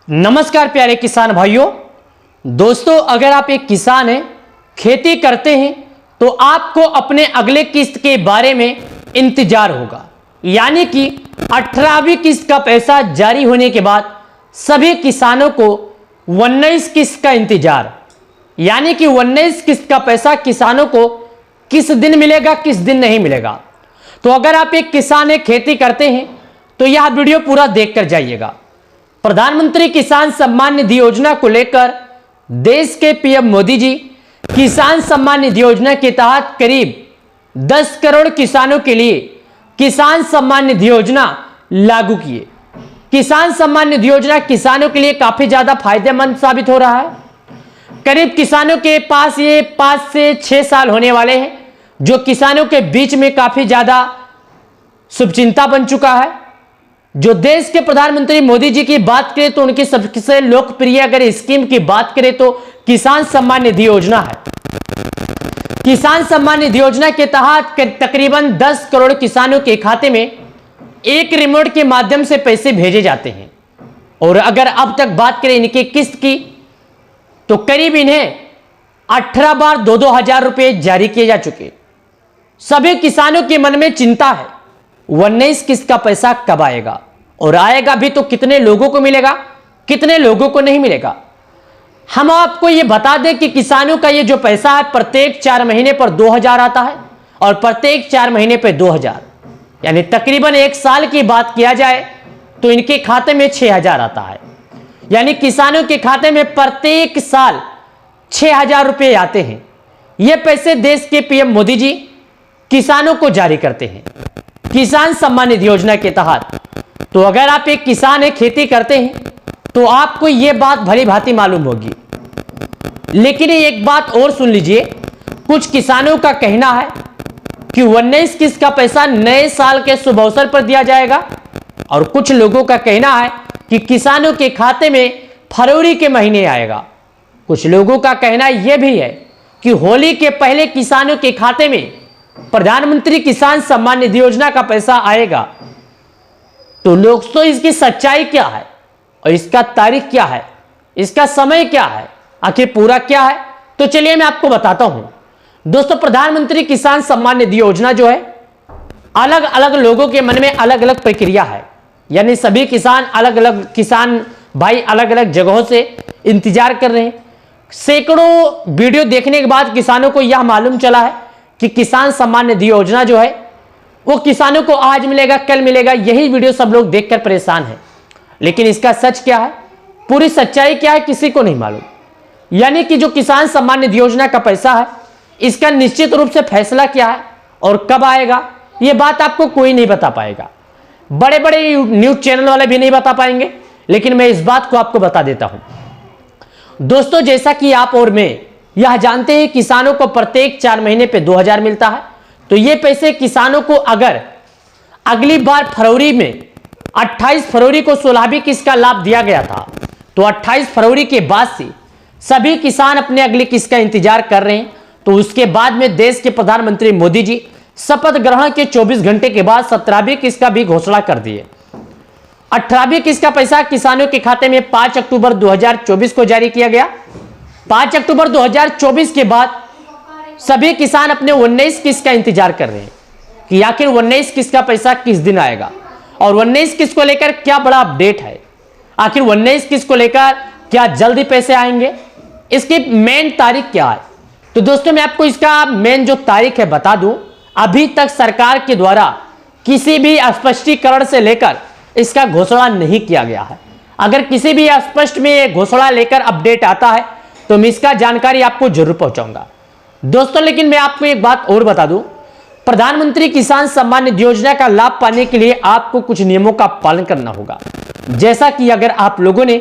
नमस्कार प्यारे किसान भाइयों दोस्तों, अगर आप एक किसान हैं, खेती करते हैं तो आपको अपने अगले किस्त के बारे में इंतजार होगा। यानी कि 18वीं किस्त का पैसा जारी होने के बाद सभी किसानों को 19 किस्त का इंतजार, यानी कि 19 किस्त का पैसा किसानों को किस दिन मिलेगा, किस दिन नहीं मिलेगा। तो अगर आप एक किसान हैं, खेती करते हैं तो यह वीडियो पूरा देखकर जाइएगा। प्रधानमंत्री किसान सम्मान निधि योजना को लेकर देश के पीएम मोदी जी किसान सम्मान निधि योजना के तहत करीब 10 करोड़ किसानों के लिए किसान सम्मान निधि योजना लागू किए। किसान सम्मान निधि योजना किसानों के लिए काफी ज्यादा फायदेमंद साबित हो रहा है। करीब किसानों के पास ये 5 से 6 साल होने वाले हैं, जो किसानों के बीच में काफी ज्यादा शुभचिंता बन चुका है। जो देश के प्रधानमंत्री मोदी जी की बात करें तो उनकी सबसे लोकप्रिय अगर स्कीम की बात करें तो किसान सम्मान निधि योजना है। किसान सम्मान निधि योजना के तहत तकरीबन 10 करोड़ किसानों के खाते में एक रिमोट के माध्यम से पैसे भेजे जाते हैं। और अगर अब तक बात करें इनकी किस्त की तो करीब इन्हें 18 बार 2-2 हजार रुपए जारी किए जा चुके। सभी किसानों के मन में चिंता है 19 किस्त का पैसा कब आएगा, और आएगा भी तो कितने लोगों को मिलेगा, कितने लोगों को नहीं मिलेगा। हम आपको यह बता दें कि किसानों का ये जो पैसा है प्रत्येक 4 महीने पर 2000 आता है और प्रत्येक 4 महीने पर 2000, यानी तकरीबन 1 साल की बात किया जाए तो इनके खाते में 6000 आता है। यानी किसानों के खाते में प्रत्येक साल 6000 रुपए आते हैं। ये पैसे देश के पीएम मोदी जी किसानों को जारी करते हैं किसान सम्मान निधि योजना के तहत। तो अगर आप एक किसान है, खेती करते हैं तो आपको यह बात भली भांति मालूम होगी। लेकिन एक बात और सुन लीजिए, कुछ किसानों का कहना है कि 19 किस्त का पैसा नए साल के शुभ अवसर पर दिया जाएगा, और कुछ लोगों का कहना है कि किसानों के खाते में फरवरी के महीने आएगा। कुछ लोगों का कहना यह भी है कि होली के पहले किसानों के खाते में प्रधानमंत्री किसान सम्मान निधि योजना का पैसा आएगा। तो दोस्तों, इसकी सच्चाई क्या है और इसका तारीख क्या है, इसका समय क्या है, आखिर पूरा क्या है, तो चलिए मैं आपको बताता हूं। दोस्तों, प्रधानमंत्री किसान सम्मान निधि योजना जो है, अलग अलग लोगों के मन में अलग अलग प्रक्रिया है। यानी सभी किसान अलग अलग किसान भाई अलग अलग जगहों से इंतजार कर रहे हैं। सैकड़ों वीडियो देखने के बाद किसानों को यह मालूम चला है कि किसान सम्मान निधि योजना जो है वो किसानों को आज मिलेगा, कल मिलेगा। यही वीडियो सब लोग देखकर परेशान हैं। लेकिन इसका सच क्या है, पूरी सच्चाई क्या है, किसी को नहीं मालूम। यानी कि जो किसान सम्मान निधि योजना का पैसा है, इसका निश्चित रूप से फैसला क्या है और कब आएगा, यह बात आपको कोई नहीं बता पाएगा। बड़े बड़े न्यूज चैनल वाले भी नहीं बता पाएंगे, लेकिन मैं इस बात को आपको बता देता हूं। दोस्तों, जैसा कि आप और मैं यह जानते हैं, किसानों को प्रत्येक 4 महीने पे 2000 मिलता है। तो ये पैसे किसानों को अगर अगली बार फरवरी में 28 फरवरी को 16वीं किस्त का लाभ दिया गया था, तो 28 फरवरी के बाद से सभी किसान अपने अगली किस्त का इंतजार कर रहे हैं। तो उसके बाद में देश के प्रधानमंत्री मोदी जी शपथ ग्रहण के 24 घंटे के बाद 17वीं किस्त का भी घोषणा कर दिए। 18वीं किस्त का पैसा किसानों के खाते में 5 अक्टूबर 2024 को जारी किया गया। 5 अक्टूबर 2024 के बाद सभी किसान अपने 19 किस्त का इंतजार कर रहे हैं कि आखिर 19 किस्त का पैसा किस दिन आएगा, और 19 किस्त को लेकर क्या बड़ा अपडेट है, आखिर 19 किस्त को लेकर क्या जल्दी पैसे आएंगे, इसकी मेन तारीख क्या है। तो दोस्तों, मैं आपको इसका मेन जो तारीख है बता दूं। अभी तक सरकार के द्वारा किसी भी स्पष्टीकरण से लेकर इसका घोषणा नहीं किया गया है। अगर किसी भी स्पष्ट में घोषणा लेकर अपडेट आता है तो मैं इसका जानकारी आपको जरूर पहुंचाऊंगा दोस्तों। लेकिन मैं आपको एक बात और बता दूं, प्रधानमंत्री किसान सम्मान निधि योजना का लाभ पाने के लिए आपको कुछ नियमों का पालन करना होगा। जैसा कि अगर आप लोगों ने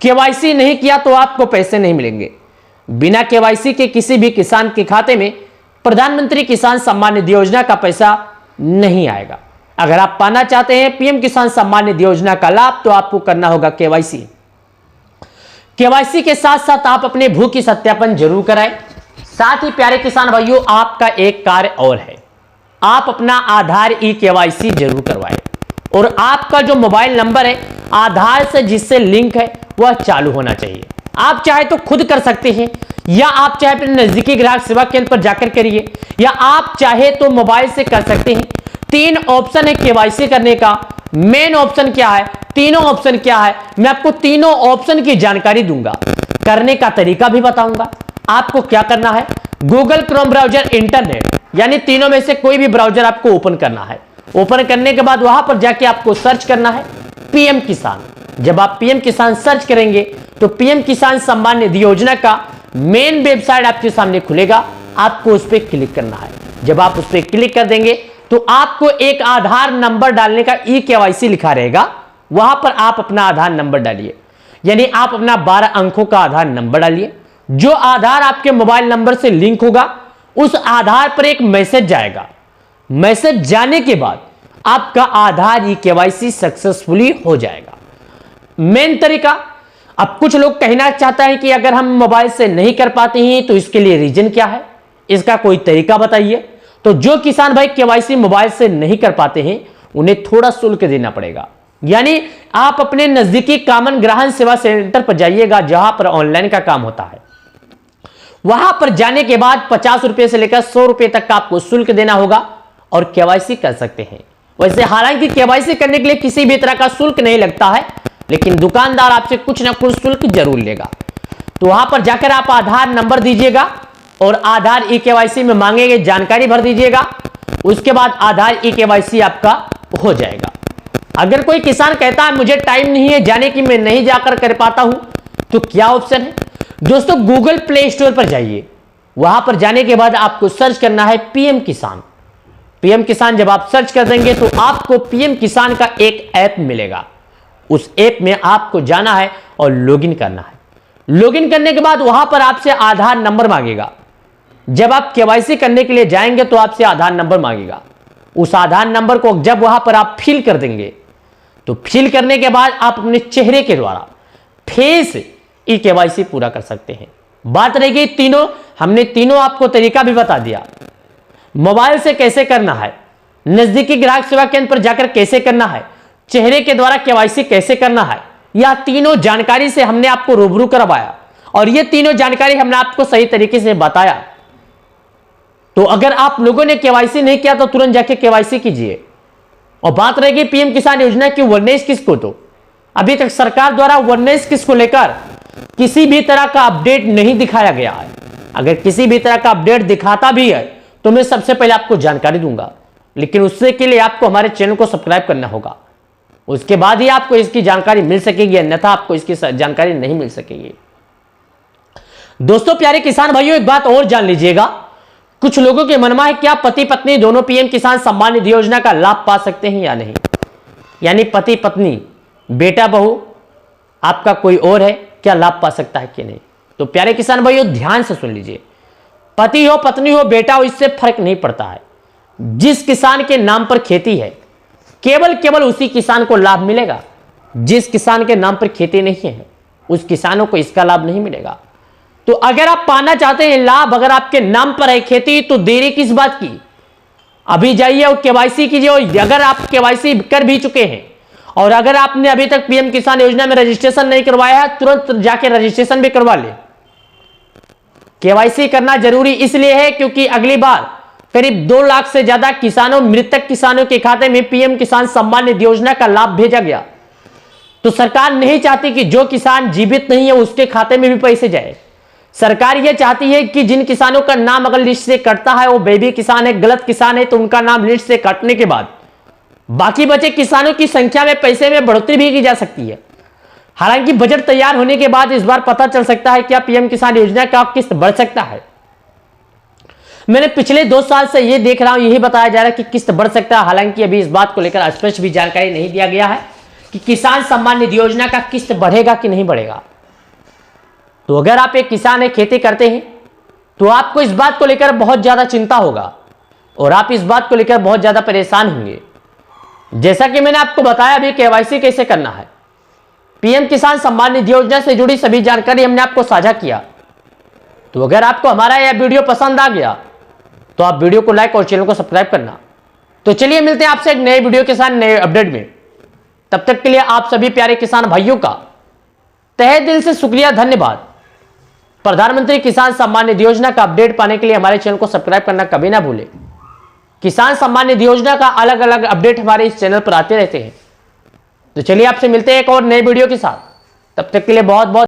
केवाईसी नहीं किया तो आपको पैसे नहीं मिलेंगे। बिना केवाईसी के किसी भी किसान के खाते में प्रधानमंत्री किसान सम्मान निधि योजना का पैसा नहीं आएगा। अगर आप पाना चाहते हैं पीएम किसान सम्मान निधि योजना का लाभ, तो आपको करना होगा केवाईसी। केवाईसी के साथ साथ आप अपने भू की सत्यापन जरूर कराएं। साथ ही प्यारे किसान भाइयों, आपका एक कार्य और है, आप अपना आधार ई केवाईसी जरूर करवाएं। और आपका जो मोबाइल नंबर है आधार से जिससे लिंक है वह चालू होना चाहिए। आप चाहे तो खुद कर सकते हैं, या आप चाहे अपने नजदीकी ग्राहक सेवा केंद्र पर जाकर करिए, या आप चाहे तो मोबाइल से कर सकते हैं। 3 ऑप्शन है केवाईसी करने का। मेन ऑप्शन क्या है, तीनों ऑप्शन क्या है, मैं आपको तीनों ऑप्शन की जानकारी दूंगा, करने का तरीका भी बताऊंगा। आपको क्या करना है, गूगल क्रोम ब्राउजर, इंटरनेट, यानी तीनों में से कोई भी ब्राउजर आपको ओपन करना है। ओपन करने के बाद वहां पर जाके आपको सर्च करना है पीएम किसान। जब आप पीएम किसान सर्च करेंगे तो पीएम किसान सम्मान निधि योजना का मेन वेबसाइट आपके सामने खुलेगा। आपको उस पर क्लिक करना है। जब आप उस पर क्लिक कर देंगे तो आपको एक आधार नंबर डालने का ई केवाईसी लिखा रहेगा, वहां पर आप अपना आधार नंबर डालिए, यानी आप अपना 12 अंकों का आधार नंबर डालिए। जो आधार आपके मोबाइल नंबर से लिंक होगा उस आधार पर एक मैसेज जाएगा। मैसेज जाने के बाद आपका आधार ई केवाईसी सक्सेसफुली हो जाएगा। मेन तरीका, अब कुछ लोग कहना चाहता है कि अगर हम मोबाइल से नहीं कर पाते हैं तो इसके लिए रीजन क्या है, इसका कोई तरीका बताइए। तो जो किसान भाई केवाईसी मोबाइल से नहीं कर पाते हैं उन्हें थोड़ा शुल्क देना पड़ेगा, यानी आप अपने नजदीकी कॉमन ग्राहक सेवा सेंटर पर जाइएगा जहां पर ऑनलाइन का काम होता है। वहां पर जाने के बाद 50 रुपए से लेकर 100 रुपए तक का आपको शुल्क देना होगा और केवाईसी कर सकते हैं। वैसे हालांकि केवाईसी करने के लिए किसी भी तरह का शुल्क नहीं लगता है, लेकिन दुकानदार आपसे कुछ ना कुछ शुल्क जरूर लेगा। तो वहां पर जाकर आप आधार नंबर दीजिएगा और आधार ई केवाईसी में मांगेंगे जानकारी भर दीजिएगा। उसके बाद आधार ई केवाईसी आपका हो जाएगा। अगर कोई किसान कहता है मुझे टाइम नहीं है जाने की, मैं नहीं जाकर कर पाता हूं, तो क्या ऑप्शन है दोस्तों, गूगल प्ले स्टोर पर जाइए। वहां पर जाने के बाद आपको सर्च करना है पीएम किसान। पीएम किसान जब आप सर्च कर देंगे तो आपको पीएम किसान का एक ऐप मिलेगा। उस ऐप में आपको जाना है और लॉगिन करना है। लॉगिन करने के बाद वहां पर आपसे आधार नंबर मांगेगा। जब आप केवाईसी करने के लिए जाएंगे तो आपसे आधार नंबर मांगेगा। उस आधार नंबर को जब वहां पर आप फिल कर देंगे तो फिल करने के बाद आप अपने चेहरे के द्वारा फेस ई केवाईसी पूरा कर सकते हैं। बात रह गई तीनों, हमने तीनों आपको तरीका भी बता दिया। मोबाइल से कैसे करना है, नजदीकी ग्राहक सेवा केंद्र पर जाकर कैसे करना है, चेहरे के द्वारा केवाईसी कैसे करना है, यह तीनों जानकारी से हमने आपको रूबरू करवाया और यह तीनों जानकारी हमने आपको सही तरीके से बताया। तो अगर आप लोगों ने केवाईसी नहीं किया तो तुरंत जाके केवाईसी कीजिए। और बात रहेगी पीएम किसान योजना की वर्नेस किस्त को, तो अभी तक सरकार द्वारा वर्नेस किस्त को लेकर किसी भी तरह का अपडेट नहीं दिखाया गया है। अगर किसी भी तरह का अपडेट दिखाता भी है तो मैं सबसे पहले आपको जानकारी दूंगा, लेकिन उससे के लिए आपको हमारे चैनल को सब्सक्राइब करना होगा। उसके बाद ही आपको इसकी जानकारी मिल सकेगी, अन्यथा आपको इसकी जानकारी नहीं मिल सकेगी। दोस्तों प्यारे किसान भाइयों, एक बात और जान लीजिएगा, कुछ लोगों के मन में है क्या पति पत्नी दोनों पीएम किसान सम्मान निधि योजना का लाभ पा सकते हैं या नहीं, यानी पति पत्नी, बेटा बहू, आपका कोई और है, क्या लाभ पा सकता है कि नहीं। तो प्यारे किसान भाइयों ध्यान से सुन लीजिए, पति हो पत्नी हो बेटा हो इससे फर्क नहीं पड़ता है। जिस किसान के नाम पर खेती है केवल उसी किसान को लाभ मिलेगा। जिस किसान के नाम पर खेती नहीं है उस किसानों को इसका लाभ नहीं मिलेगा। तो अगर आप पाना चाहते हैं लाभ, अगर आपके नाम पर है खेती, तो देरी किस बात की, अभी जाइए और केवाईसी कीजिए। और अगर आप केवाईसी कर भी चुके हैं और अगर आपने अभी तक पीएम किसान योजना में रजिस्ट्रेशन नहीं करवाया है, तुरंत जाके रजिस्ट्रेशन भी करवा ले। केवाईसी करना जरूरी इसलिए है क्योंकि अगली बार करीब 2 लाख से ज्यादा किसानों, मृतक किसानों के खाते में पीएम किसान सम्मान निधि योजना का लाभ भेजा गया। तो सरकार नहीं चाहती कि जो किसान जीवित नहीं है उसके खाते में भी पैसे जाए। सरकार यह चाहती है कि जिन किसानों का नाम अगर लिस्ट से कटता है वो बेबी किसान है, गलत किसान है, तो उनका नाम लिस्ट से कटने के बाद बाकी बचे किसानों की संख्या में पैसे में बढ़ोतरी भी की जा सकती है। हालांकि बजट तैयार होने के बाद इस बार पता चल सकता है क्या पीएम किसान योजना का किस्त बढ़ सकता है। मैंने पिछले 2 साल से यह देख रहा हूं, यही बताया जा रहा है कि किस्त बढ़ सकता है। हालांकि अभी इस बात को लेकर स्पष्ट भी जानकारी नहीं दिया गया है कि किसान सम्मान निधि योजना का किस्त बढ़ेगा कि नहीं बढ़ेगा। तो अगर आप एक किसान है, खेती करते हैं, तो आपको इस बात को लेकर बहुत ज्यादा चिंता होगा और आप इस बात को लेकर बहुत ज्यादा परेशान होंगे। जैसा कि मैंने आपको बताया अभी केवाईसी कैसे करना है, पीएम किसान सम्मान निधि योजना से जुड़ी सभी जानकारी हमने आपको साझा किया। तो अगर आपको हमारा यह वीडियो पसंद आ गया तो आप वीडियो को लाइक और चैनल को सब्सक्राइब करना। तो चलिए मिलते हैं आपसे एक नए वीडियो के साथ नए अपडेट में। तब तक के लिए आप सभी प्यारे किसान भाइयों का तहे दिल से शुक्रिया, धन्यवाद। प्रधानमंत्री किसान सम्मान निधि योजना का अपडेट पाने के लिए हमारे चैनल को सब्सक्राइब करना कभी ना भूलें। किसान सम्मान निधि योजना का अलग अलग अपडेट हमारे इस चैनल पर आते रहते हैं। तो चलिए आपसे मिलते हैं एक और नए वीडियो के साथ। तब तक के लिए बहुत बहुत